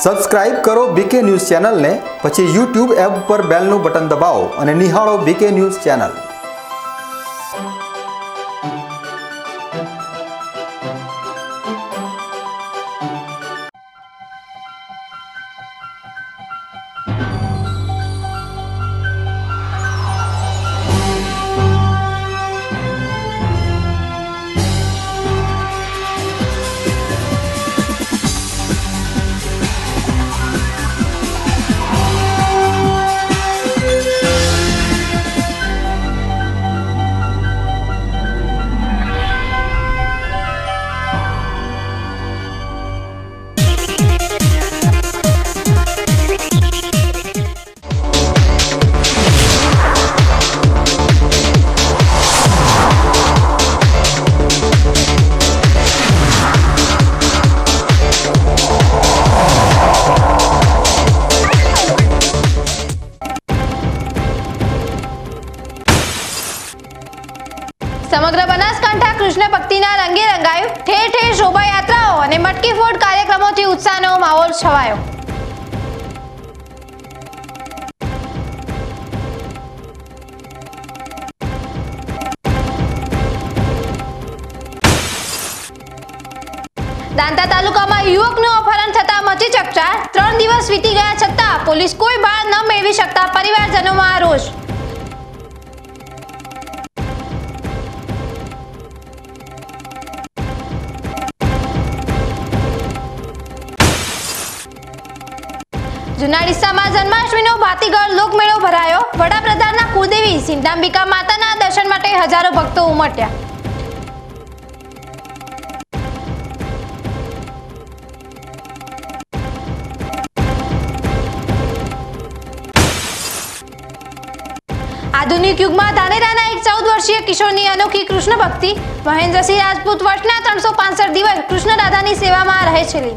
Subscribe કરો બીકે news ચેનલને, પછી YouTube એપ પર બેલનું બટન દબાવો અને નિહાળો બીકે ન્યૂઝ ચેનલ। સમગ્ર બનાસકાંઠા કૃષ્ણ ભક્તિના રંગે રંગાયું। ઠેર ઠેર શોભાયાત્રાઓ અને મટકી ફોડ કાર્યક્રમોથી ઉત્સાહનો માહોલ છવાયો। દાંતા તાલુકામાં યુવકનું અપહરણ થતા મચી ચકચાર। 3 દિવસ વીતી ગયા છતાં પોલીસ કોઈ બાળ ન મેળવી શકતા પરિવારજનોમાં રોષ। જૂના ડીસામાં જન્માષ્ટમીનો ભાતીગળ લોકમેળો ભરાયો। વડાપ્રધાનના કુળદેવી સિંધાંબિકા માતાના દર્શન માટે હજારો ભક્તો ઉમટ્યા। આધુનિક યુગમાં ધાનેરાના એક 14 વર્ષીય કિશોરની અનોખી કૃષ્ણ ભક્તિ। મહેન્દ્રસિંહ રાજપૂત વર્ષના 365 દિવસ કૃષ્ણ રાધાની સેવામાં રહે છે।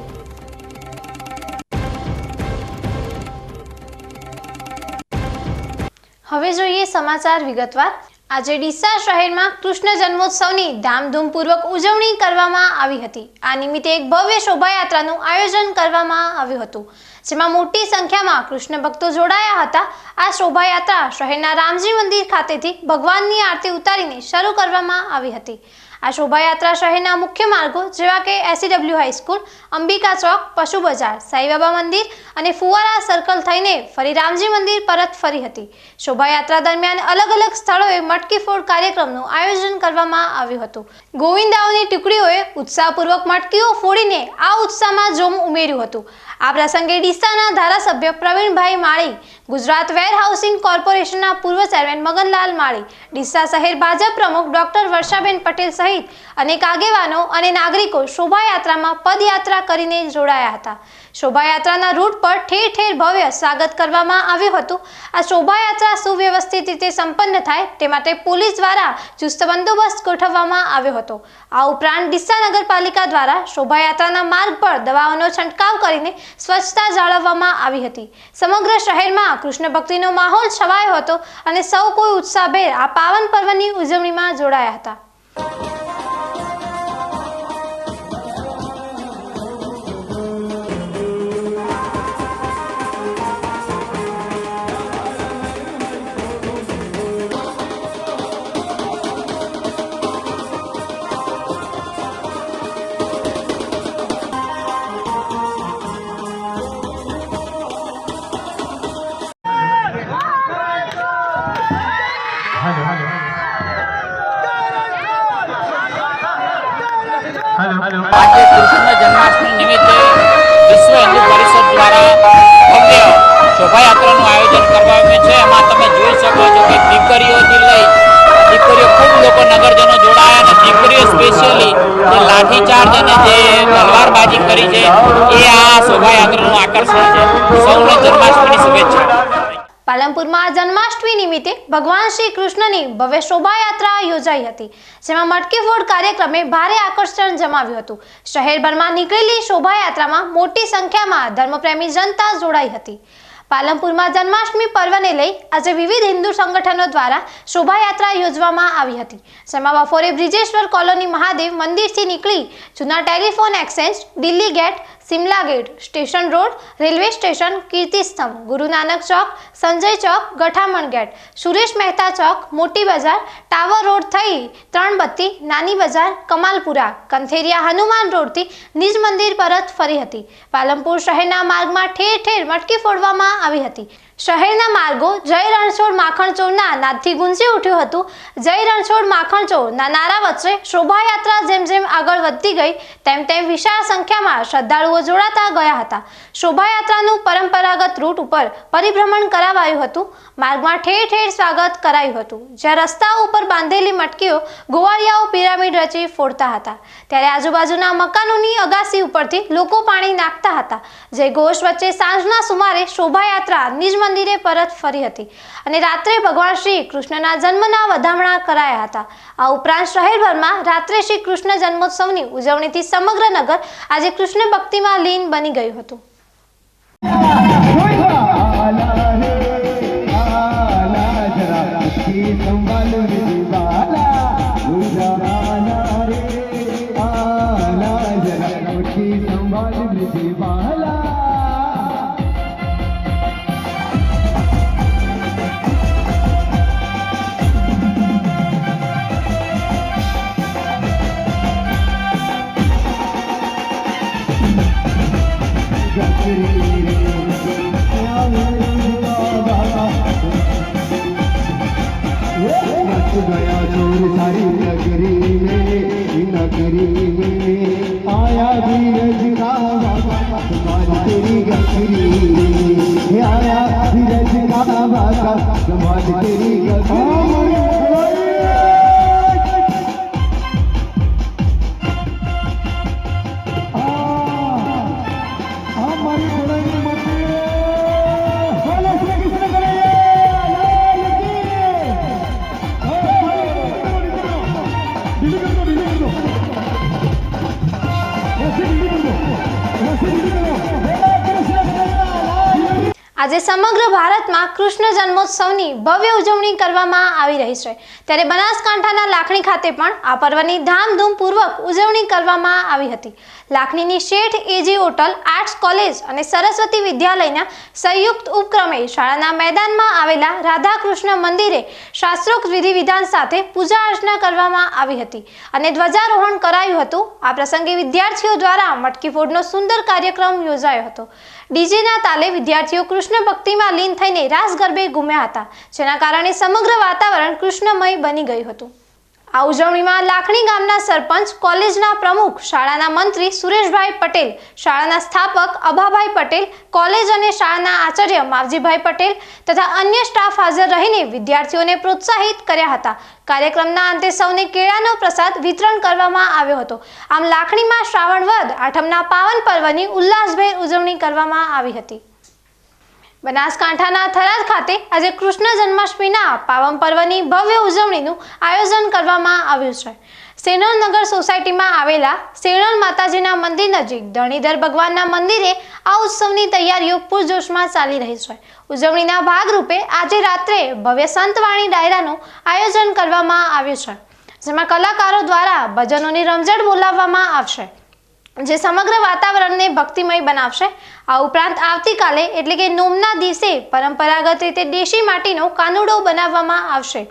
હવે જોઈએ સમાચાર વિગતવાર। આજે ડીસા શહેરમાં કૃષ્ણ જન્મોત્સવની ધામધૂમપૂર્વક ઉજવણી કરવામાં આવી હતી। આ નિમિત્તે એક ભવ્ય શોભાયાત્રાનું આયોજન કરવામાં આવ્યું હતું, જેમાં મોટી સંખ્યામાં કૃષ્ણ ભક્તો જોડાયા હતા। આ શોભાયાત્રા શહેરના રામજી મંદિર ખાતેથી ભગવાનની આરતી ઉતારીને શરૂ કરવામાં આવી હતી। આ શોભાયાત્રા શહેરના મુખ્ય માર્ગો જેવા કે SCW હાઈસ્કૂલ, અંબિકા ચોક, પશુ બજાર, સાઈબાબા મંદિર અને ફુવારા સર્કલ થઈને ફરી રામજી મંદિર પરત ફરી હતી। શોભાયાત્રા દરમિયાન અલગ અલગ સ્થળોએ મટકી ફોડ કાર્યક્રમનું આયોજન કરવામાં આવ્યું હતું। ગોવિંદાઓની ટુકડીઓએ ઉત્સાહપૂર્વક મટકીઓ ફોડીને આ ઉત્સાહમાં જોમ ઉમેર્યું હતું। આ પ્રસંગે ડીસાના ધારાસભ્ય પ્રવીણભાઈ માળી, ગુજરાત વેર હાઉસિંગ કોર્પોરેશનના પૂર્વ ચેરમેન મગનલાલ માળી, ડીસા શહેર ભાજપ પ્રમુખ ડોક્ટર વર્ષાબેન પટેલ સહિત અનેક આગેવાનો અને નાગરિકો શોભાયાત્રામાં પદયાત્રા કરીને જોડાયા હતા। શોભાયાત્રાના રૂટ પર ઠેર ઠેર ભવ્ય સ્વાગત કરવામાં આવ્યું હતું। આ શોભાયાત્રા સુવ્યવસ્થિત રીતે સંપન્ન થાય તે માટે પોલીસ દ્વારા ચુસ્ત બંદોબસ્ત ગોઠવવામાં આવ્યો હતો। આ ઉપરાંત ડીસા નગરપાલિકા દ્વારા શોભાયાત્રાના માર્ગ પર દવાઓનો છંટકાવ કરીને સ્વચ્છતા જાળવવામાં આવી હતી। સમગ્ર શહેરમાં કૃષ્ણ ભક્તિનો માહોલ છવાયો હતો અને સૌ કોઈ ઉત્સાહભેર આ પાવન પર્વની ઉજવણીમાં જોડાયા હતા। આજે કૃષ્ણ જન્માષ્ટમી નિમિત્તે વિશ્વ હિન્દુ પરિષદ દ્વારા ભવ્ય શોભાયાત્રાનું આયોજન કરવામાં આવ્યું છે। એમાં તમે જોઈ શકો છો કે દીકરીઓથી લઈ દીકરીઓ ખૂબ લોકો નગરજનો જોડાયા અને દીકરીઓ સ્પેશિયલી જે લાઠીચાર્જ અને જે તલવારબાજી કરી છે એ આ શોભાયાત્રાનું આકર્ષણ છે। સૌને જન્માષ્ટમીની શુભેચ્છા। પાલનપુરમાં જન્માષ્ટમી નિમિત્તે ભગવાન શ્રી કૃષ્ણની ભવ્ય શોભાયાત્રા યોજાઈ હતી, જેમાં મટકી ફોડ કાર્યક્રમે ભારે આકર્ષણ જમાવ્યું હતું। શહેરભરમાં નીકળેલી શોભાયાત્રામાં મોટી સંખ્યામાં ધર્મપ્રેમી જનતા જોડાઈ હતી। પાલનપુરમાં જન્માષ્ટમી પર્વને લઈ આજે વિવિધ હિન્દુ સંગઠનો દ્વારા શોભાયાત્રા યોજવામાં આવી હતી, જેમાં બપોરે બ્રિજેશ્વર કોલોની મહાદેવ મંદિરથી નીકળી જૂના telephone exchange, Delhi gate, Shimla gate, station road, railway station, Kirti Stambh, Guru Nanak Chowk, Sanjay Chowk, Gathaman gate, Suresh Mehta Chowk, Moti Bazar, tower road થઈ ત્રણબત્તી, નાની બજાર, કમાલપુરા, કંથેરિયા હનુમાન રોડથી નિજ મંદિર પરત ફરી હતી. પાલનપુર શહેરના માર્ગમાં ઠેર ઠેર મટકી ફોડવામાં આવી હતી. શહેરના માર્ગો જય રણછોડ માખણચોરના નાદથી ગુંજી ઉઠ્યું હતું. જય રણછોડ માખણચોરના નારા વચ્ચે શોભાયાત્રા જેમ જેમ આગળ વધતી ગઈ તેમ તેમ વિશાળ સંખ્યામાં શ્રદ્ધાળુઓ જોડાતા ગયા હતા. શોભાયાત્રાનું પરંપરાગત રૂટ ઉપર પરિભ્રમણ કરાવાયું હતું. માર્ગમાં ઠેર ઠેર સ્વાગત કરાયું હતું. જ્યાં રસ્તાઓ ઉપર બાંધેલી મટકીઓ ગોવાળિયાઓ પિરામિડ રચી ફોડતા હતા, ત્યારે આજુબાજુના મકાનોની અગાસી ઉપરથી લોકો પાણી નાખતા હતા. જય ઘોષ વચ્ચે સાંજના સુમારે શોભાયાત્રા નિજ મંદિરે પરત ફરી હતી અને રાત્રે ભગવાન શ્રી કૃષ્ણના જન્મના વધામણા કરાયા હતા. આ ઉપરાંત શહેરભરમાં રાત્રે શ્રી કૃષ્ણ જન્મોત્સવની ઉજવણીથી સમગ્ર નગર આજે કૃષ્ણ ભક્તિમાં લીન બની ગયું હતું. गया चोर सारी नगरी में आया धीरज का समाज तेरी गगरी आया धीरज का समाज तेरी गगरी. આજે સમગ્ર ભારતમાં કૃષ્ણ જન્મોત્સવની ભવ્ય ઉજવણી કરવામાં આવી રહી છે, ત્યારે બનાસકાંઠાના લાખણી ખાતે પણ આ પર્વની ધામધૂમપૂર્વક ઉજવણી કરવામાં આવી હતી. લાખણીની શેઠ એજી હોટલ, આર્ટ્સ કોલેજ અને સરસ્વતી વિદ્યાલયના સંયુક્ત ઉપક્રમે શાળાના મેદાનમાં આવેલા રાધાકૃષ્ણ મંદિરે શાસ્ત્રોક્ત વિધિ વિધાન સાથે પૂજા અર્ચના કરવામાં આવી હતી અને ધ્વજારોહણ કરાયું હતું. આ પ્રસંગે વિદ્યાર્થીઓ દ્વારા મટકી ફોડનો સુંદર કાર્યક્રમ યોજાયો હતો. ડીજેના તાલે વિદ્યાર્થીઓ કૃષ્ણ ભક્તિમાં લીન થઈને રાસ ગરબે ઘૂમ્યા હતા, જેના કારણે સમગ્ર વાતાવરણ કૃષ્ણમય બની ગયું હતું. આ ઉજવણીમાં લાખણી ગામના સરપંચ, કોલેજના પ્રમુખ, શાળાના મંત્રી સુરેશભાઈ પટેલ, શાળાના સ્થાપક અભાભાઈ પટેલ, કોલેજ અને શાળાના આચાર્ય માવજીભાઈ પટેલ તથા અન્ય સ્ટાફ હાજર રહીને વિદ્યાર્થીઓને પ્રોત્સાહિત કર્યા હતા. કાર્યક્રમના અંતે સૌને કેળાનો પ્રસાદ વિતરણ કરવામાં આવ્યો હતો. આમ લાખણીમાં શ્રાવણ વદ આઠમના પાવન પર્વની ઉલ્લાસભેર ઉજવણી કરવામાં આવી હતી. બનાસકાંઠાના થરાદ ખાતે આજે કૃષ્ણ જન્માષ્ટમીના પાવન પર્વની ભવ્ય ઉજવણીનું આયોજન કરવામાં આવ્યું છે. સેણનગર સોસાયટીમાં આવેલા સેણન માતાજીના મંદિર નજીક ધરણીધર ભગવાનના મંદિરે આ ઉત્સવની તૈયારીઓ પૂરજોશમાં ચાલી રહી છે. ઉજવણીના ભાગરૂપે આજે રાત્રે ભવ્ય સંતવાણી ડાયરાનું આયોજન કરવામાં આવ્યું છે, જેમાં કલાકારો દ્વારા ભજનોની રમઝટ બોલાવવામાં આવશે, જે સમગ્ર વાતાવરણને ભક્તિમય બનાવશે. આ ઉપરાંત આવતીકાલે એટલે કે નોમના દિવસે પરંપરાગત રીતે દેશી માટીનો કાનુડો બનાવવામાં આવશે.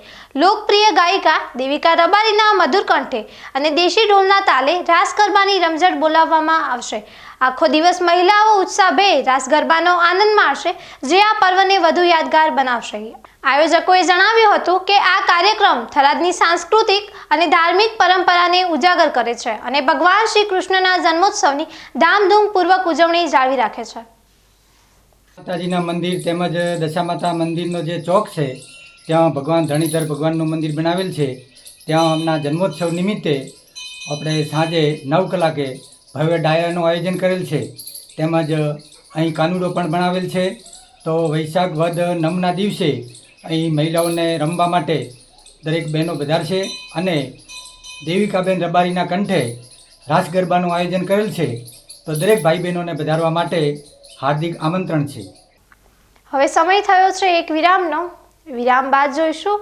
લોકપ્રિય ગાયિકા દેવિકા રબારીના મધુર કંઠે અને દેશી ઢોલના તાલે રાસ ગરબાની રમઝટ બોલાવવામાં આવશે. આખો દિવસ મહિલાઓ ઉત્સાહભેર રાસ ગરબાનો આનંદ માણશે, જે આ પર્વને વધુ યાદગાર બનાવશે. આયોજકોએ જણાવ્યું હતું કે આ કાર્યક્રમ થરાદની સાંસ્કૃતિક અને ધાર્મિક પરંપરાને ઉજાગર કરે છે અને ભગવાન શ્રી કૃષ્ણના જન્મોત્સવની ધામધૂમપૂર્વક ઉજવણી જાળવી રાખે છે. માતાજીના મંદિર તેમજ દશામાતા મંદિરનો જે ચોક છે, ત્યાં ભગવાન ધરણીધર ભગવાનનું મંદિર બનાવેલ છે. ત્યાં હમણાં જન્મોત્સવ નિમિત્તે આપણે સાંજે 9 કલાકે ભવ્ય ડાયરાનું આયોજન કરેલ છે. તેમજ અહીં કાનુડો પણ બનાવેલ છે. તો વૈશાખ વદ નમના દિવસે અહીં મહિલાઓને રમવા માટે દરેક બહેનો પધારશે અને દેવિકાબેન રબારીના કંઠે રાસ ગરબાનું આયોજન કરેલ છે. તો દરેક ભાઈ બહેનોને પધારવા માટે હાર્દિક આમંત્રણ છે. હવે સમય થયો છે એક વિરામનો. વિરામ બાદ જોઈશું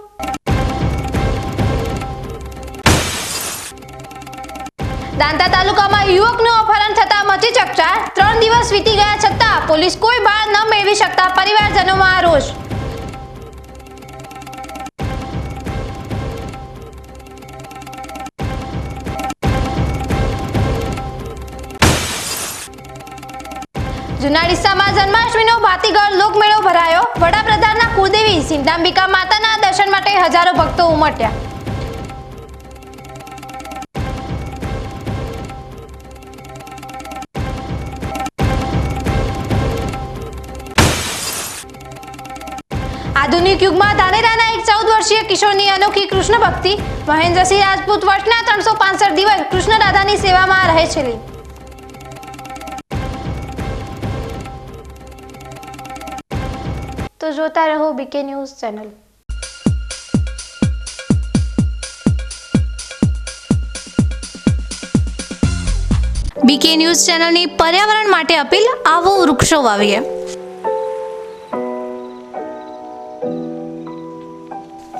દાંતા તાલુકામાં યુવકનું અપહરણ થતા મચી ચોથી ચકચાર 3 દિવસ વીતી ગયા છતાં પોલીસ કોઈ બાળ ન મેળવી શકતા પરિવારજનોમાં રોષ. જૂના ડીસામાં જન્માષ્ટમીનો ભાતીગળ લોકમેળો ભરાયો. વડાપ્રધાનના કુળદેવી સિદ્ધાંબિકા માતાના દર્શન માટે હજારો ભક્તો ઉમટ્યા. આધુનિક યુગમાં ધાનેરાના એક 14 વર્ષીય કિશોરની અનોખી કૃષ્ણ ભક્તિ. મહેન્દ્રસિંહ રાજપૂત વર્ષના 365 દિવસ કૃષ્ણ રાધાની સેવામાં રહે છે. તો જોતા રહો BK news channel. BK news ચેનલની પર્યાવરણ માટે અપીલ. આવો વૃક્ષો વાવીએ.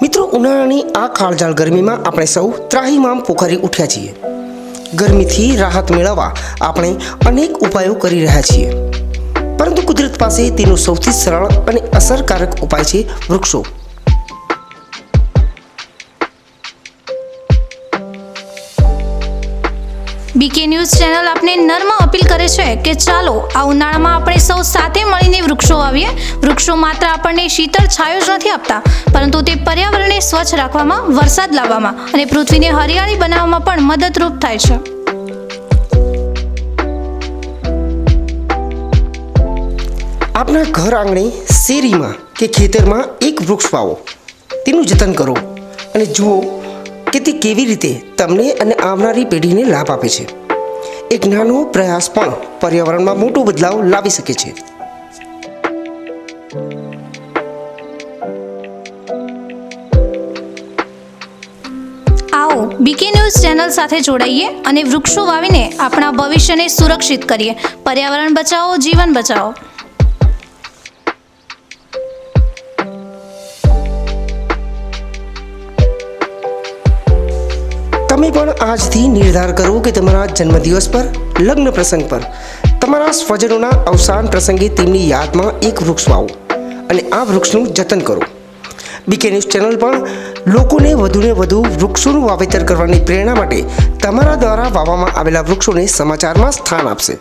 મિત્રો, ઉનાળાની આ કાળઝાળ ગરમીમાં આપણે સૌ ત્રાહિમામ પોખરી ઉઠ્યા છીએ. ગરમીથી રાહત મેળવવા આપણે અનેક ઉપાયો કરી રહ્યા છીએ, પરંતુ કુદરત પાસે તેનો સૌથી સરળ અને અસરકારક ઉપાય છે વૃક્ષો. બીકે ન્યૂઝ ચેનલ આપને નર્મ અપીલ કરે છે કે ચાલો આ ઉનાળામાં આપણે સૌ સાથે મળીને વૃક્ષો વાવીએ. વૃક્ષો માત્ર આપણને શીતળ છાયો જ નથી આપતા, પરંતુ તે પર્યાવરણને સ્વચ્છ રાખવામાં, વરસાદ લાવવામાં અને પૃથ્વીને હરિયાળી બનાવવામાં પણ મદદરૂપ થાય છે. આપના ઘર આંગણે, શેરીમાં કે ખેતરમાં એક વૃક્ષ વાવો, તેનું જતન કરો અને જુઓ કે તે કેવી રીતે તમને અને આવનારી પેઢીને લાભ આપે છે. એક નાનો પ્રયાસ પણ પર્યાવરણમાં મોટો બદલાવ લાવી શકે છે. આવો બીકે ન્યૂઝ ચેનલ સાથે જોડાઈએ અને વૃક્ષો વાવીને આપણા ભવિષ્યને સુરક્ષિત કરીએ. પર્યાવરણ બચાવો, જીવન બચાવો. તમે પણ આજથી નિર્ધાર કરો કે તમારા જન્મદિવસ પર, લગ્ન પ્રસંગ પર, તમારા સ્વજનોના અવસાન પ્રસંગે તેમની યાદમાં એક વૃક્ષ વાવો અને આ વૃક્ષનું જતન કરો. બીકે ન્યૂઝ ચેનલ પણ લોકોને વધુને વધુ વૃક્ષોનું વાવેતર કરવાની પ્રેરણા માટે તમારા દ્વારા વાવવામાં આવેલા વૃક્ષોને સમાચારમાં સ્થાન આપશે.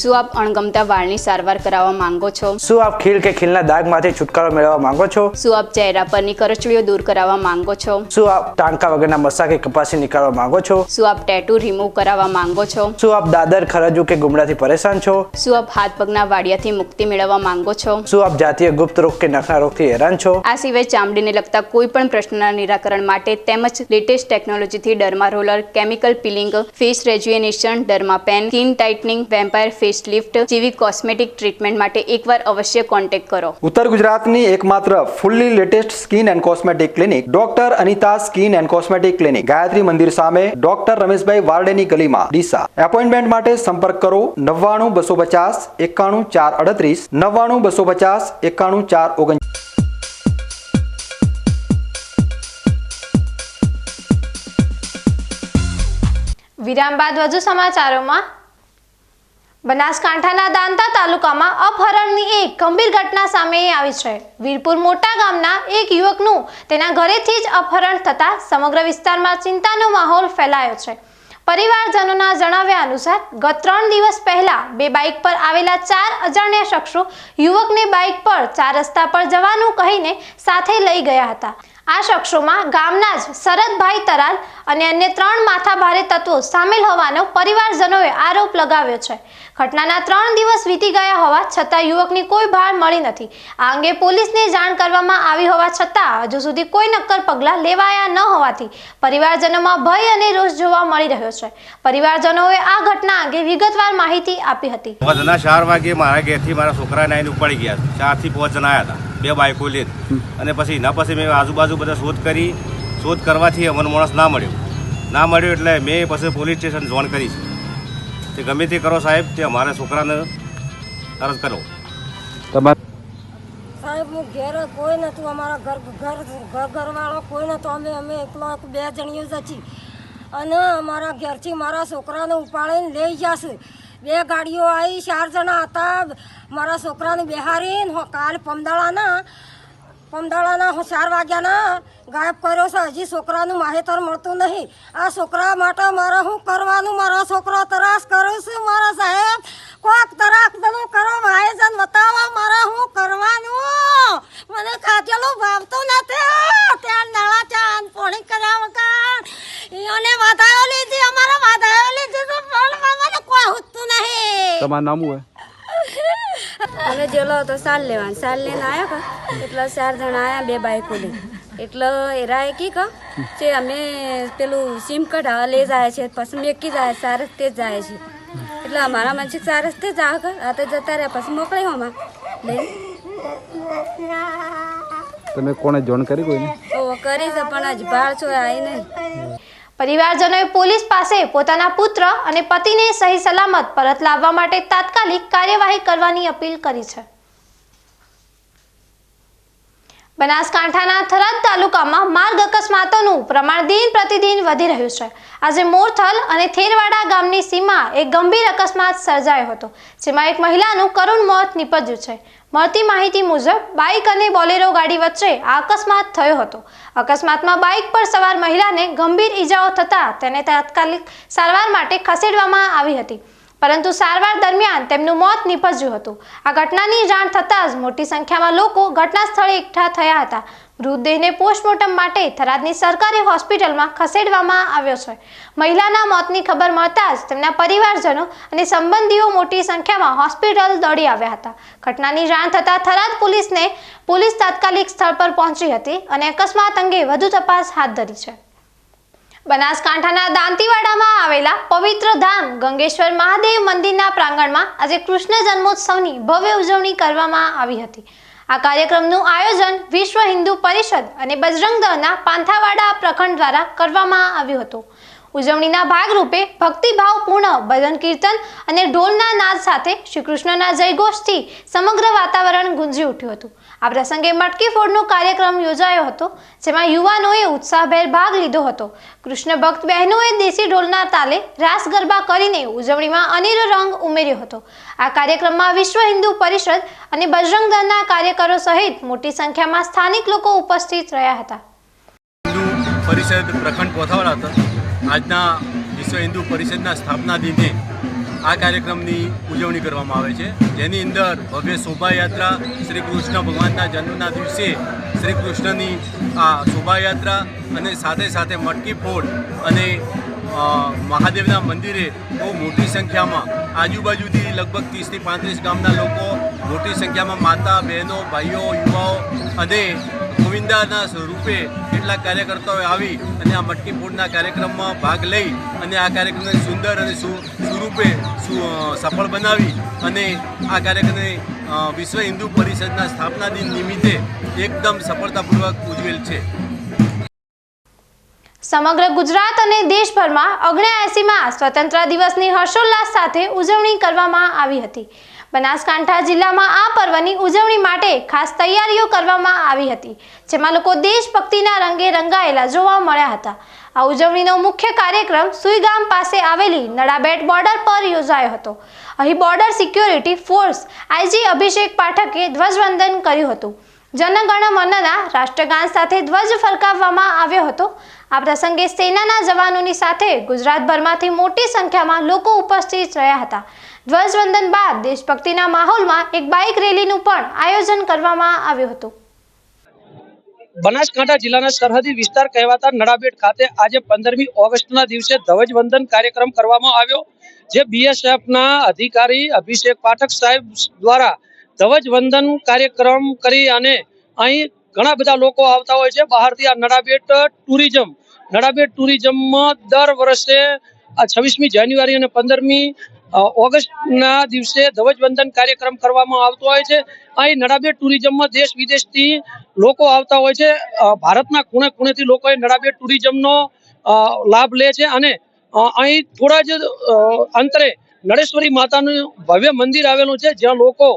શું આપ અણગમતા વાળની સારવાર કરાવવા માંગો છો? શું આપ ખીલ કે ખીલના દાગમાંથી છુટકારો મેળવવા માંગો છો? શું આપ ચહેરા પરની કરચલીઓ દૂર કરાવવા માંગો છો? શું આપ ટાંકા વગરના મસા કે કપાસી નીકાળવા માંગો છો? શું આપ ટેટુ રિમૂવ કરાવવા માંગો છો? શું આપ દાદર, ખરજુ કે ગુમડાથી પરેશાન છો? શું આપ હાથ પગના વાડિયાથી મુક્તિ મેળવવા માંગો છો? શું આપ જાતીય ગુપ્ત રોગ કે નખના રોગથી હેરાન છો? આ સિવાય ચામડીને લગતા કોઈ પણ પ્રશ્નના નિરાકરણ માટે તેમજ લેટેસ્ટ ટેકનોલોજીથી derma roller, chemical peeling, face rejuvenation, derma pen, skin tightening, vampire face lift જેવી કોસ્મેટિક ટ્રીટમેન્ટ માટે એકવાર અવશ્ય કોન્ટેક્ટ કરો. ઉત્તર ગુજરાતની એકમાત્ર fully latest skin and cosmetic clinic doctor Anita skin and cosmetic clinic, Gayatri Mandir સામે, ડોક્ટર રમેશભાઈ વારડેની ગલીમાં, ડીસા. એપોઇન્ટમેન્ટ માટે સંપર્ક કરો 99 250 91 438, 99 250 91 439. વિરામ બાદ વધુ સમાચારોમાં. બનાસકાંઠાના દાંતા તાલુકામાં અપહરણની એક ગંભીર ઘટના સામે આવી છે. વીરપુર મોટા ગામના એક યુવકનું તેના ઘરેથી જ અપહરણ થતા સમગ્ર વિસ્તારમાં ચિંતાનો માહોલ ફેલાયો છે. પરિવારજનોના જણાવ્યા અનુસાર ગત 3 દિવસ પહેલા 2 બાઇક પર આવેલા 4 અજાણ્યા શખ્સો યુવકને બાઇક પર 4 રસ્તા પર જવાનું કહીને સાથે લઈ ગયા હતા. આ શખ્સોમાં ગામના જ શરદભાઈ તરાલ અને અન્ય 3 માથાભારે તત્વો સામેલ હોવાનો પરિવારજનોએ આરોપ લગાવ્યો છે. ઘટનાના 3 દિવસ વીતી ગયા હોવા છતાં યુવકની કોઈ ભાળ મળી નથી. આ અંગે પોલીસને જાણ કરવામાં આવી હોવા છતાં હજુ સુધી કોઈ નક્કર પગલાં લેવાયા ન હોવાથી પરિવારજનોમાં ભય અને રોષ જોવા મળી રહ્યો છે. પરિવારજનોએ આ ઘટના અંગે વિગતવાર માહિતી આપી હતી. 4 વાગે મારા ઘેરથી મારા છોકરાને આવીને ઉપાડી ગયા. 4 થી 5 જણા આવ્યા હતા, 2 બાઇકો લઈને. અને પછી મેં આજુબાજુ બધા શોધ કરવાથી અમને માણસ ના મળ્યો એટલે મેં પછી પોલીસ સ્ટેશન જોઈન કરી છે. તે ગમે તે કરો સાહેબ, તે અમારા છોકરાને અરજ કરો. સાહેબ હું ઘેર કોઈ નહોતું, અમારા ઘરવાળો કોઈ નહોતો. અમે એકલા 2 જણીઓ જ હતી અને અમારા ઘેરથી મારા છોકરાને ઉપાડીને લઈ જશે. 2 ગાડીઓ આવી, 4 જણા હતા. મારા છોકરાને બેહારીને કાલ પમદાળાના 4 વાગ્યાના ગાયબ કર્યો છે. હજી છોકરાનું માહિતર મળતું નહીં. આ છોકરા માટે મારે શું કરવાનું? મારો છોકરો તરાસ કરું છું. મારા સાહેબ કોક તરાસ કરો, આયોજન બતાવો. મારે શું કરવાનું? મને કાચેલું ભાવતું નથી. ત્યાં નાળા ચાંદ પોણી કર્યા વગર એને વાધાયો લીધી, અમારા વાધાયો લીધી તો પણ મને કોઈ હોતું નહીં. તમારું નામ હોય? અમે જેલો હતો સાલ લેવાનું, સાલ લઈને આવ્યા એટલે 4 જણા આવ્યા, 2 બાઈકો લઈ. એટલે એરાએ કી કે અમે પેલું સિમ કાર્ડ લઈ જાય છે, પછી મેકી જાય 4 રસ્તે જ જાય છે. એટલે અમારા માનસિક 4 રસ્તે જ આવે, આ તો જતા રહ્યા. પછી મોકલી અમાર લઈ. તમે કોને જોન કરી? કોઈને કરી છે પણ હજી ભાળ છો આવી નહીં. પરિવારજનોએ પોલીસ પાસે પોતાના પુત્ર અને પતિને સહી સલામત પરત લાવવા માટે તાત્કાલિક કાર્યવાહી કરવાની અપીલ કરી છે. બનાસકાંઠાના થરાદ તાલુકામાં માર્ગ અકસ્માતોનું પ્રમાણ દિન પ્રતિદિન વધી રહ્યું છે. આજે મોરથલ અને થેરવાડા ગામની સીમા એક ગંભીર અકસ્માત સર્જાયો હતો, જેમાં એક મહિલાનું કરુણ મોત નીપજ્યું છે. મળતી માહિતી મુજબ બાઇક અને બોલેરો ગાડી વચ્ચે આ અકસ્માત થયો હતો. અકસ્માતમાં બાઇક પર સવાર મહિલાને ગંભીર ઈજાઓ થતાં તેને તાત્કાલિક સારવાર માટે ખસેડવામાં આવી હતી, પરંતુ સારવાર દરમિયાન તેમનું મોત નીપજ્યું હતું. આ ઘટનાની જાણ થતાં જ મોટી સંખ્યામાં લોકો ઘટના સ્થળે એકઠા થયા હતા. મૃતદેહને પોસ્ટમોર્ટમ માટે થરાદની સરકારી હોસ્પિટલમાં ખસેડવામાં આવ્યો છે. મહિલાના મોતની ખબર મળતા જ તેમના પરિવારજનો અને સંબંધીઓ મોટી સંખ્યામાં હોસ્પિટલ દોડી આવ્યા હતા. ઘટનાની જાણ થતાં થરાદ પોલીસ તાત્કાલિક સ્થળ પર પહોંચી હતી અને અકસ્માત અંગે વધુ તપાસ હાથ ધરી છે. બનાસકાંઠાના દાંતીવાડામાં આવેલા પવિત્ર ધામ ગંગેશ્વર મહાદેવ મંદિરના પ્રાંગણમાં આજે કૃષ્ણ જન્મોત્સવની ભવ્ય ઉજવણી કરવામાં આવી હતી. આ કાર્યક્રમનું આયોજન વિશ્વ હિન્દુ પરિષદ અને બજરંગ દળના પાંથાવાડા પ્રખંડ દ્વારા કરવામાં આવ્યું હતું. ઉજવણીના ભાગરૂપે ભક્તિભાવપૂર્ણ ભજન કીર્તન અને ઢોલના નાદ સાથે શ્રી કૃષ્ણના જયઘોષથી સમગ્ર વાતાવરણ ગુંજી ઉઠ્યું હતું. આ પ્રસંગે મટકી ફોડનો કાર્યક્રમ યોજાયો હતો, જેમાં યુવાનોએ ઉત્સાહભેર ભાગ લીધો હતો. કૃષ્ણ ભક્ત બહેનોએ દેશી ઢોલના તાલે રાસ ગરબા કરીને ઉજવણીમાં અનેરો રંગ ઉમેર્યો હતો. આ કાર્યક્રમમાં વિશ્વ હિન્દુ પરિષદ અને બજરંગ દળના કાર્યકરો સહિત મોટી સંખ્યામાં સ્થાનિક લોકો ઉપસ્થિત રહ્યા હતા. હિન્દુ પરિષદ પ્રખંડ કોથાવાડા હતા. આજના વિશ્વ હિન્દુ પરિષદના સ્થાપના દિને આ કાર્યક્રમની ઉજવણી કરવામાં આવે છે, જેની અંદર ભવ્ય શોભાયાત્રા શ્રી કૃષ્ણ ભગવાનના જન્મના દિવસે શ્રી કૃષ્ણની આ શોભાયાત્રા અને સાથે સાથે મટકી ફોડ અને મહાદેવના મંદિરે બહુ મોટી સંખ્યામાં આજુબાજુથી લગભગ 30 થી 35 ગામના લોકો મોટી સંખ્યામાં માતા બહેનો ભાઈઓ યુવાઓ અને ગોવિંદાના સ્વરૂપે કેટલાક કાર્યકર્તાઓ આવી અને આ મટકી ફોડના કાર્યક્રમમાં ભાગ લઈ અને આ કાર્યક્રમને સુંદર અને સુરૂપે સફળ બનાવી અને આ કાર્યક્રમને વિશ્વ હિન્દુ પરિષદના સ્થાપના દિન નિમિત્તે એકદમ સફળતાપૂર્વક ઉજવેલ છે. સમગ્ર ગુજરાત અને દેશભરમાં 79માં સ્વતંત્ર દિવસની હર્ષોલ્લાસ સાથે ઉજવણી કરવામાં આવી હતી. બનાસકાંઠા જિલ્લામાં આ પર્વની ઉજવણી માટે ખાસ તૈયારીઓ કરવામાં આવી હતી, જેમાં લોકો દેશભક્તિના રંગે રંગાયેલા જોવા મળ્યા હતા. આ ઉજવણીનો મુખ્ય કાર્યક્રમ સુઈગામ પાસે આવેલી નડાબેટ બોર્ડર પર યોજાયો હતો. અહીં બોર્ડર સિક્યોરિટી ફોર્સ આઈજી અભિષેક પાઠકે ધ્વજવંદન કર્યું હતું. જનગણ મનના રાષ્ટ્રગાન સાથે ધ્વજ ફરકાવવામાં આવ્યો હતો. આ પ્રસંગે સેનાના જવાનોની સાથે ગુજરાતભરમાંથી મોટી સંખ્યામાં લોકો ઉપસ્થિત રહ્યા હતા. ધ્વજવંદન બાદ દેશભક્તિના માહોલમાં એક બાઇક રેલીનું પણ આયોજન કરવામાં આવ્યું હતું. બનાસકાંઠા જિલ્લાના સરહદી વિસ્તાર કહેવાતા નડાબેટ ખાતે આજે 15મી ઓગસ્ટના દિવસે ધ્વજવંદન કાર્યક્રમ કરવામાં આવ્યો, જે BSFના અધિકારી અભિષેક પાઠક સાહેબ દ્વારા ધ્વજવંદન કાર્યક્રમ કરી અને અહીં ઘણા બધા લોકો આવતા હોય છે બહારથી. આ નડાબેટ ટુરિઝમમાં દર વર્ષે 26મી જાન્યુઆરી અને 15મી ઓગસ્ટના દિવસે ધ્વજવંદન કાર્યક્રમ કરવામાં આવતો હોય છે. અહીં નડાબેટ ટુરિઝમમાં દેશ વિદેશથી લોકો આવતા હોય છે. ભારતના ખૂણે ખૂણેથી લોકો નડાબેટ ટુરિઝમનો લાભ લે છે અને અહીં થોડા જ અંતરે નળેશ્વરી માતાનું ભવ્ય મંદિર આવેલું છે, જ્યાં લોકો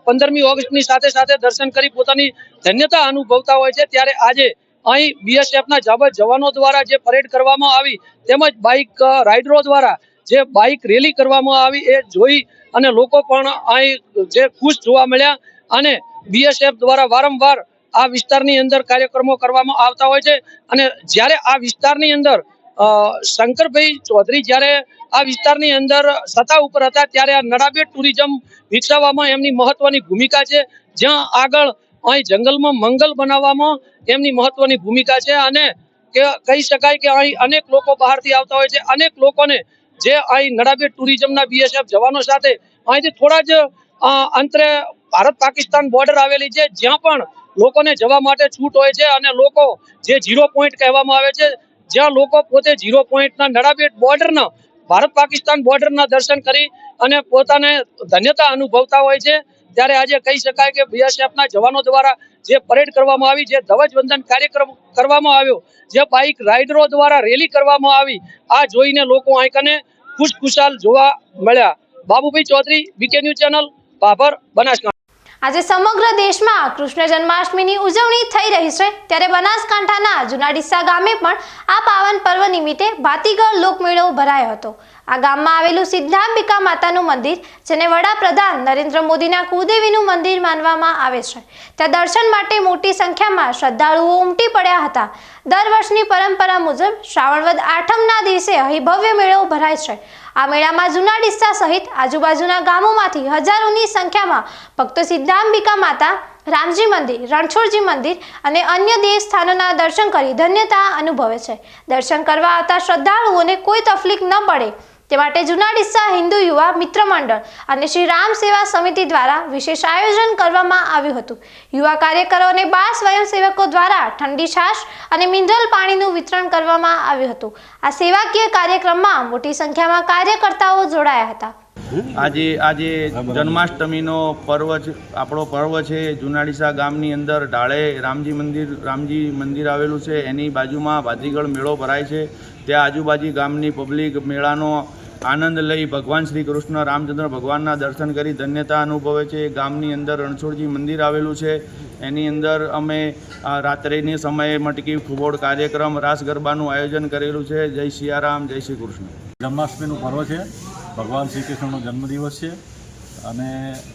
15મી ઓગસ્ટની સાથે સાથે દર્શન કરી પોતાની ધન્યતા અનુભવતા હોય છે. ત્યારે આજે અહીં BSFના જવાનો દ્વારા જે પરેડ કરવામાં આવી તેમજ બાઇક રાઇડરો દ્વારા જે બાઇક રેલી કરવામાં આવી એ જોઈ અને લોકો પણ અહીં જે ખુશ જોવા મળ્યા. અને BSF દ્વારા વારંવાર આ વિસ્તારની અંદર કાર્યક્રમો કરવામાં આવતા હોય છે. અને જ્યારે આ વિસ્તારની અંદર શંકરભાઈ ચૌધરી જ્યારે આ વિસ્તારની અંદર સત્તા ઉપર હતા ત્યારે આ નડાબેટ ટુરિઝમ વિકસાવવામાં એમની મહત્વની ભૂમિકા છે. જ્યાં આગળ અહીં જંગલમાં મંગલ બનાવવામાં એમની મહત્વની ભૂમિકા છે. અને કહી શકાય કે અહીં અનેક લોકો બહારથી આવતા હોય છે. અનેક લોકોને જે અહીં નડાબેટ ટુરિઝમના BSF જવાનો સાથે અહીંથી થોડા જ અંતરે ભારત પાકિસ્તાન બોર્ડર આવેલી છે, જ્યાં પણ લોકોને જવા માટે છૂટ હોય છે. અને લોકો જે 0 પોઈન્ટ કહેવામાં આવે છે, જ્યાં લોકો પોતે 0 પોઈન્ટના નડાબેટ બોર્ડરના ભારત પાકિસ્તાન બોર્ડરના દર્શન કરી અને પોતાને ધન્યતા અનુભવતા હોય છે. ત્યારે આજે કહી શકાય કે BSFના જવાનો દ્વારા જે પરેડ કરવામાં આવી, જે ધ્વજવંદન કાર્યક્રમ કરવામાં આવ્યો, જે બાઇક રાઇડરો દ્વારા રેલી કરવામાં આવી, આ જોઈને લોકો અહીં કને ખુશખુશાલ જોવા મળ્યા. Babubhai Chaudhary, BK news channel, Bhabhar, Banaskantha. આજે સમગ્ર દેશમાં કૃષ્ણ જન્માષ્ટમીની ઉજવણી થઈ રહી છે, ત્યારે બનાસકાંઠાના જૂના ડીસા ગામે પણ આ પાવન પર્વ નિમિત્તે ભાતીગળ લોકમેળો ભરાયો હતો. આ ગામમાં આવેલું સિદ્ધાંબિકા માતાનું મંદિર, જેને વડાપ્રધાન નરેન્દ્ર મોદીના કુળદેવીનું મંદિર માનવામાં આવે છે, ત્યાં દર્શન માટે મોટી સંખ્યામાં શ્રદ્ધાળુઓ ઉમટી પડ્યા હતા. દર વર્ષની પરંપરા મુજબ શ્રાવણ વદ આઠમના દિવસે અહીં ભવ્ય મેળો ભરાય છે. આ મેળામાં જૂના ડીસા સહિત આજુબાજુના ગામોમાંથી હજારોની સંખ્યામાં ભક્તો સિદ્ધાંબિકા માતા, રામજી મંદિર, રણછોડજી મંદિર અને અન્ય દેવસ્થાનોના દર્શન કરી ધન્યતા અનુભવે છે. દર્શન કરવા આવતા શ્રદ્ધાળુઓને કોઈ તકલીફ ન પડે તે માટે જૂના ડીસા હિન્દુ યુવા મિત્ર મંડળ અને શ્રી રામ સેવા સમિતિ દ્વારા વિશેષ આયોજન કરવામાં આવ્યું હતું. યુવા કાર્યકરો અને બાળ સ્વયંસેવકો દ્વારા ઠંડી છાશ અને મિનરલ પાણીનું વિતરણ કરવામાં આવ્યું હતું. આ સેવાકીય કાર્યક્રમમાં મોટી સંખ્યામાં કાર્યકર્તાઓ જોડાયા હતા. આજે જન્માષ્ટમીનો પર્વ આપણો પર્વ છે. જૂના ડીસા ગામની અંદર ઢાળે રામજી મંદિર આવેલું છે, એની બાજુમાં ભાતીગળ મેળો ભરાય છે. ત્યાં આજુબાજુ ગામની પબ્લિક મેળાનો આનંદ લઈ ભગવાન શ્રી કૃષ્ણ રામચંદ્ર ભગવાનના દર્શન કરી ધન્યતા અનુભવે છે. ગામની અંદર રણછોડજી મંદિર આવેલું છે, એની અંદર અમે રાત્રિની સમયે મટકી ફૂબોડ કાર્યક્રમ, રાસ ગરબાનું આયોજન કરેલું છે. જય સિયારામ, જય શ્રી કૃષ્ણ. જન્માષ્ટમીનું પર્વ છે, ભગવાન શ્રી કૃષ્ણનો જન્મદિવસ છે. અને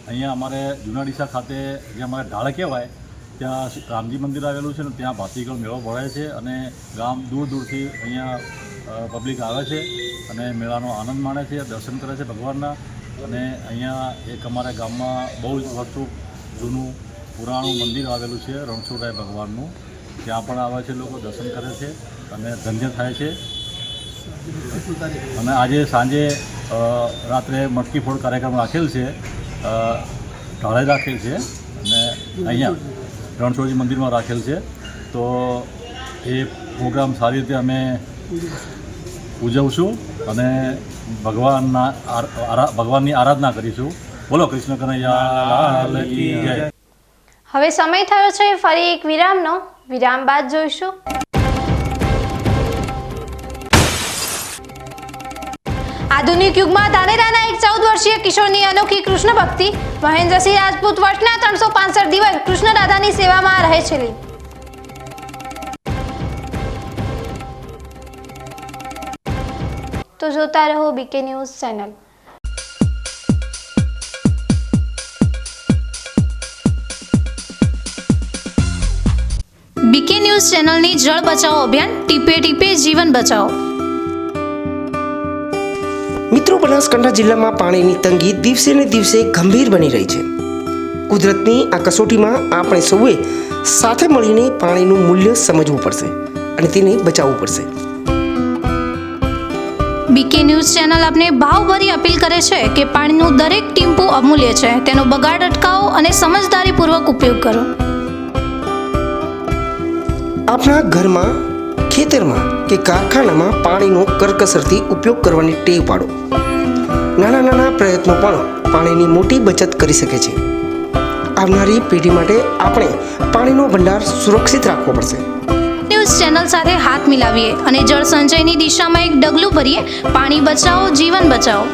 અહીંયા અમારે જૂના ડીસા ખાતે જે અમારે ઢાળ કહેવાય ત્યાં રામજી મંદિર આવેલું છે ને ત્યાં ભાતીગળ મેળો ભરાય છે. અને ગામ દૂર દૂરથી અહીંયા પબ્લિક આવે છે અને મેળાનો આનંદ માણે છે, દર્શન કરે છે ભગવાનના. અને અહીંયા એક અમારા ગામમાં બહુ જ વર્ષો જૂનું પુરાણું મંદિર આવેલું છે, રણછોડરાય ભગવાનનું. ત્યાં પણ આવે છે લોકો, દર્શન કરે છે અને ધન્ય થાય છે. અને આજે સાંજે રાત્રે મટકી ફોડ કાર્યક્રમ રાખેલ છે, ઢાળે રાખેલ છે અને અહીંયા રણછોડજી મંદિરમાં રાખેલ છે. તો એ પ્રોગ્રામ સારી રીતે અમે ઉજવશું અને ભગવાનની આરાધના કરીશું. બોલો કૃષ્ણ કનૈયા લાલ કી જય. હવે સમય થયો છે ફરી એક વિરામનો. વિરામ બાદ જોઈશું આધુનિક યુગમાં ધાનેરાના એક 14 વર્ષીય કિશોરની અનોખી કૃષ્ણ ભક્તિ. મહેન્દ્રસિંહ રાજપૂત વર્ષના 365 દિવસ કૃષ્ણ રાધાની સેવામાં રહે છે. તો જોતા રહો BK news channel. BK news ચેનલની જળ બચાવો અભિયાન, ટીપે ટીપે જીવન બચાવો. મિત્રો, બનાસકાંઠા જિલ્લામાં પાણીની તંગી દિવસે ને દિવસે ગંભીર બની રહી છે. કુદરતની આ કસોટીમાં આપણે સૌએ સાથે મળીને પાણીનું મૂલ્ય સમજવું પડશે અને તેને બચાવવું પડશે. બીકે ન્યૂઝ ચેનલ આપને ભાવભરી અપીલ કરે છે કે પાણીનું દરેક ટીમ્પું અમૂલ્ય છે. તેનો બગાડ અટકાવો અને સમજદારીપૂર્વક ઉપયોગ કરો. આપણા ઘરમાં, ખેતરમાં કે કારખાનામાં પાણીનો કરકસરથી ઉપયોગ કરવાની ટેવ પાડો. નાના નાના પ્રયત્નો પણ પાણીની મોટી બચત કરી શકે છે. આવનારી પેઢી માટે આપણે પાણીનો ભંડાર સુરક્ષિત રાખવો પડશે. ન્યૂઝ ચેનલ સાથે હાથ મિલાવીએ અને જળ સંચયની દિશામાં એક ડગલું ભરીએ. પાણી બચાવો, જીવન બચાવો.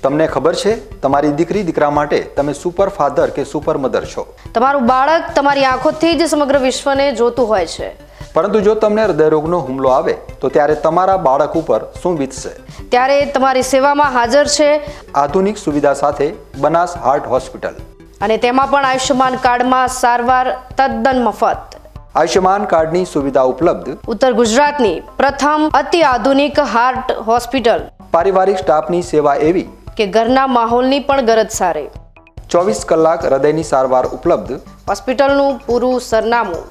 તમને ખબર છે તમારી દીકરી દીકરા માટે તમે સુપર ફાધર કે સુપર મધર છો. તમારું બાળક તમારી આંખોથી જ સમગ્ર વિશ્વને જોતું હોય છે. પરંતુ જો તમને હૃદયરોગનો હુમલો આવે તો ત્યારે તમારા બાળક ઉપર શું વીતશે? ત્યારે તમારી સેવામાં હાજર છે આધુનિક સુવિધા સાથે બનાસ હાર્ટ હોસ્પિટલ, અને તેમાં પણ આયુષ્યમાન કાર્ડમાં સારવાર તદ્દન મફત. આયુષ્યમાન કાર્ડની સુવિધા ઉપલબ્ધ. ઉત્તર ગુજરાતની પ્રથમ અતિ આધુનિક હાર્ટ હોસ્પિટલ. પારિવારિક સ્ટાફની સેવા એવી કે ઘરના માહોલની પણ ગરજ સારે. 24 કલાક હૃદયની સારવાર ઉપલબ્ધ. હોસ્પિટલનું પૂરું સરનામું.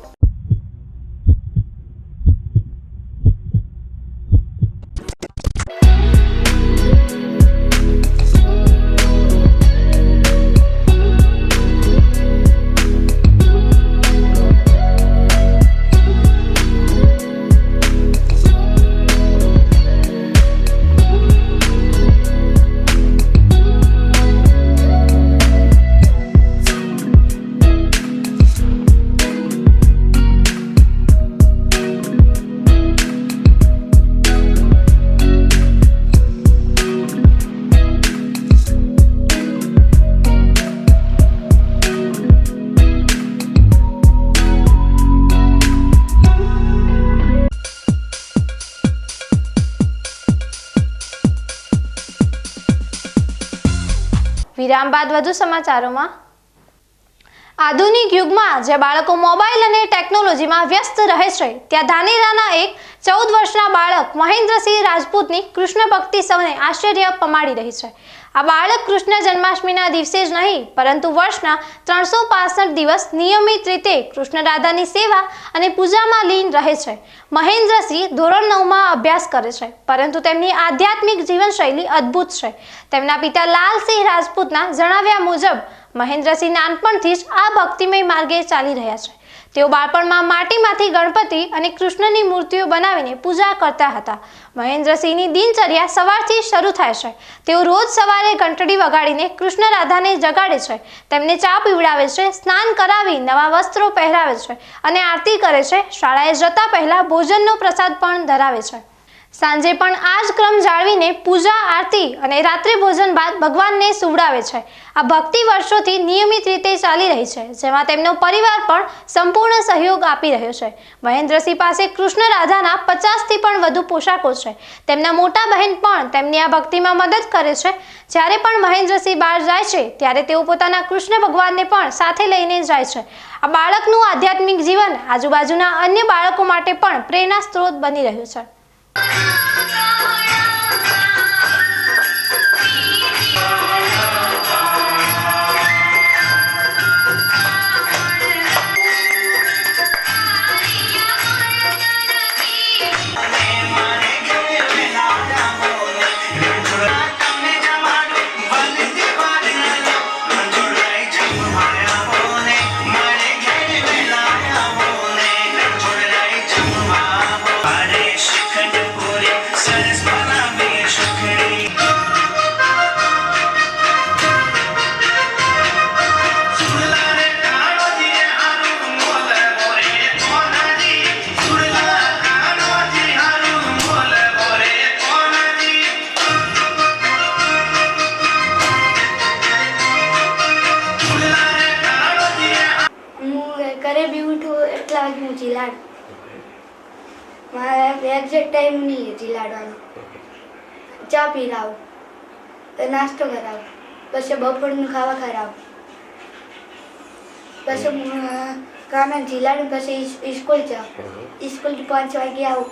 વિરામ બાદ વધુ સમાચારોમાં. આધુનિક યુગમાં જે બાળકો મોબાઈલ અને ટેકનોલોજીમાં વ્યસ્ત રહે છે, ત્યાં ધાનેરાના એક 14 વર્ષના બાળક મહેન્દ્રસિંહ રાજપૂતની કૃષ્ણ ભક્તિ સૌને આશ્ચર્ય પમાડી રહી છે. આ બાળક કૃષ્ણ જન્માષ્ટમીના દિવસે જ નહીં પરંતુ વર્ષના 365 દિવસ નિયમિત રીતે કૃષ્ણ રાધાની સેવા અને પૂજામાં લીન રહે છે. મહેન્દ્રસિંહ ધોરણ 9માં અભ્યાસ કરે છે, પરંતુ તેમની આધ્યાત્મિક જીવનશૈલી અદ્ભુત છે. તેમના પિતા લાલસિંહ રાજપૂતના જણાવ્યા મુજબ મહેન્દ્રસિંહ નાનપણથી જ આ ભક્તિમય માર્ગે ચાલી રહ્યા છે. તેઓ બાળપણમાં માટીમાંથી ગણપતિ અને કૃષ્ણની મૂર્તિઓ બનાવીને પૂજા કરતા હતા. મહેન્દ્રસિંહની દિનચર્યા સવારથી શરૂ થાય છે. તેઓ રોજ સવારે ઘંટડી વગાડીને કૃષ્ણ રાધાને જગાડે છે, તેમને ચા પીવડાવે છે, સ્નાન કરાવી નવા વસ્ત્રો પહેરાવે છે અને આરતી કરે છે. શાળાએ જતા પહેલા ભોજનનો પ્રસાદ પણ ધરાવે છે. સાંજે પણ આ જ ક્રમ જાળવીને પૂજા, આરતી અને રાત્રે ભોજન બાદ ભગવાનને સુવડાવે છે. આ ભક્તિ વર્ષોથી નિયમિત રીતે ચાલી રહી છે, જેમાં તેમનો પરિવાર પણ સંપૂર્ણ સહયોગ આપી રહ્યો છે. મહેન્દ્રસિંહ પાસે કૃષ્ણ રાધાના 50થી પણ વધુ પોશાકો છે. તેમના મોટા બહેન પણ તેમની આ ભક્તિમાં મદદ કરે છે. જ્યારે પણ મહેન્દ્રસિંહ બહાર જાય છે ત્યારે તેઓ પોતાના કૃષ્ણ ભગવાનને પણ સાથે લઈને જાય છે. આ બાળકનું આધ્યાત્મિક જીવન આજુબાજુના અન્ય બાળકો માટે પણ પ્રેરણા સ્ત્રોત બની રહ્યું છે. એક્ઝેક્ટ ટાઈમ નહીં જીલાડવાનો. ચા પીરાવ, નાસ્તો કરાવ, પછી બપોરનું ખાવા ખરાવ, પછી કાના જીલાડું, પછી સ્કૂલ જાઓ. સ્કૂલથી 5 વાગે આવું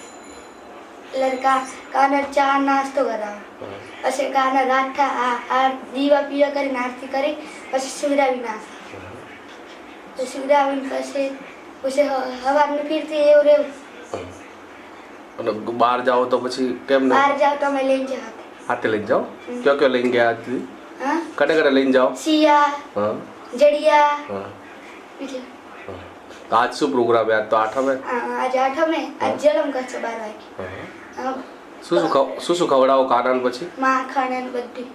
એટલે કાના ચા નાસ્તો કરાવો. પછી કાના રાઠા આ દીવા પીવા કરીને આરતી કરી પછી સુવડાવી નાખો. સુવડાવીને પછી પછી હવારને ફીરથી એવું રહેવું. અને બહાર જાઓ તો પછી કેમ ને બહાર જાવ તો અમે લઈને જાવ. હાથે લઈને જાઓ? ક્યાં લઈને ગયા આજથી? હા, કડે લઈને જાઓ? સિયા, હા, જડિયા. હા. બીજું તો આજ શું પ્રોગ્રામ? આજ તો આઠમે. આજે આઠમે. આજ જલમ કરશે 12 વાગે. શું શું ખવડાવો કાનાને પછી? માખણ અને બધું.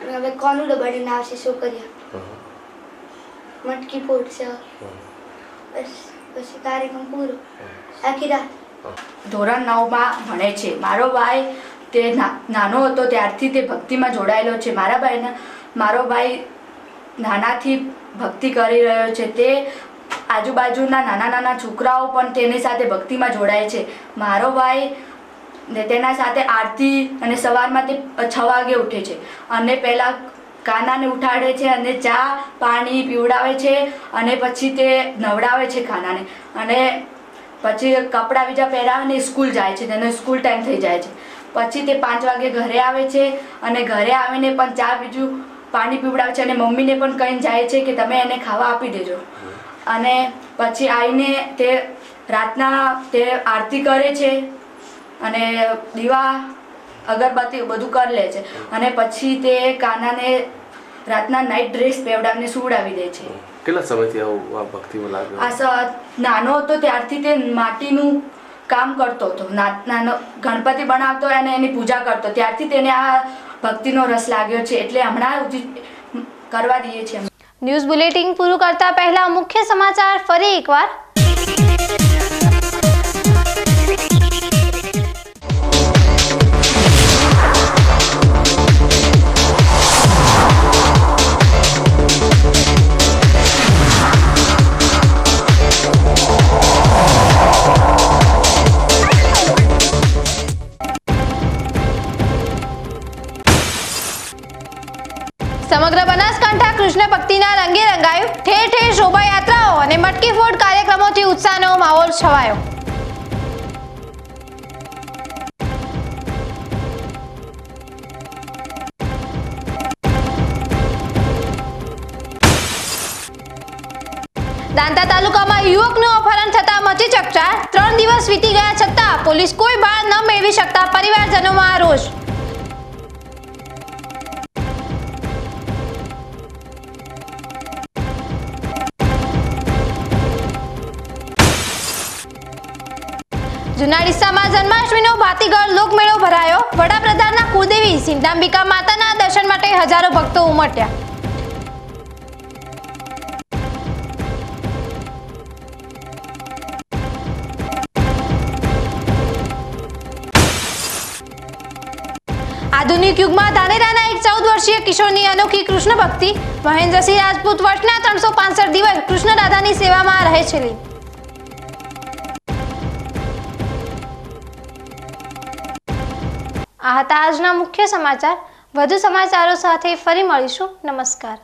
અને હવે કોનું બનીને આવશે છોકરીઓ. મટકી ફોડશે. બસ પછી કાર્યક્રમ પૂરો. આખી રાત. ધોરણ 9માં ભણે છે. મારો ભાઈ તે નાનો હતો ત્યારથી તે ભક્તિમાં જોડાયેલો છે. મારો ભાઈ નાનાથી ભક્તિ કરી રહ્યો છે. તે આજુબાજુના નાના છોકરાઓ પણ તેની સાથે ભક્તિમાં જોડાય છે. મારો ભાઈ તેના સાથે આરતી અને સવારમાં તે 6 વાગે ઉઠે છે અને પહેલાં કાનાને ઉઠાડે છે અને ચા પાણી પીવડાવે છે અને પછી તે નવડાવે છે કાનાને અને પછી કપડાં બીજા પહેરાવીને સ્કૂલ જાય છે. તેનો સ્કૂલ ટાઈમ થઈ જાય છે. પછી તે 5 વાગે ઘરે આવે છે અને ઘરે આવીને પણ ચા બીજું પાણી પીવડાવે છે અને મમ્મીને પણ કહીને જાય છે કે તમે એને ખાવા આપી દેજો. અને પછી આવીને તે રાતના તે આરતી કરે છે અને દીવા અગરબત્તી બધું કરી લે છે અને પછી તે કાનાને રાતના નાઇટ ડ્રેસ પહેરાવીને સુવડાવી દે છે. કેટલા સમયથી આ ભક્તિમાં લાગ્યો? નાનો હતો ત્યારથી તે માટીનું કામ કરતો હતો. નાનો ગણપતિ બનાવતો અને એની પૂજા કરતો. ત્યારથી તેને આ ભક્તિનો રસ લાગ્યો છે એટલે હમણાં કરવા દઈએ છીએ. ન્યૂઝ બુલેટિન પૂરું કરતા પહેલા મુખ્ય સમાચાર ફરી એકવાર. સમગ્ર બનાસકાંઠા કૃષ્ણ ભક્તિના રંગે રંગાયું. ઠેર ઠેર શોભાયાત્રાઓ અને મટકી ફોડ કાર્યક્રમોથી ઉત્સાહનો માહોલ છવાયો. દાંતા તાલુકામાં યુવકનું અપહરણ થતા મચી ચકચાર. 3 દિવસ વીતી ગયા છતાં પોલીસ કોઈ બાળ ન મેળવી શકતા પરિવારજનોમાં રોષ. જૂના ડીસામાં જન્માષ્ટમીનો ભાતીગળ લોકમેળો ભરાયો. વડાપ્રધાનના કુળદેવી સિંધાંબિકા માતાના દર્શન માટે હજારો ભક્તો ઉમટ્યા. આધુનિક યુગમાં ધાનેરાના એક 14 વર્ષીય કિશોરની અનોખી કૃષ્ણ ભક્તિ. મહેન્દ્રસિંહ રાજપૂત વર્ષના 365 દિવસ કૃષ્ણ રાધાની સેવામાં રહે છે. આ હતા આજના મુખ્ય સમાચાર. વધુ સમાચારો સાથે ફરી મળીશું. નમસ્કાર.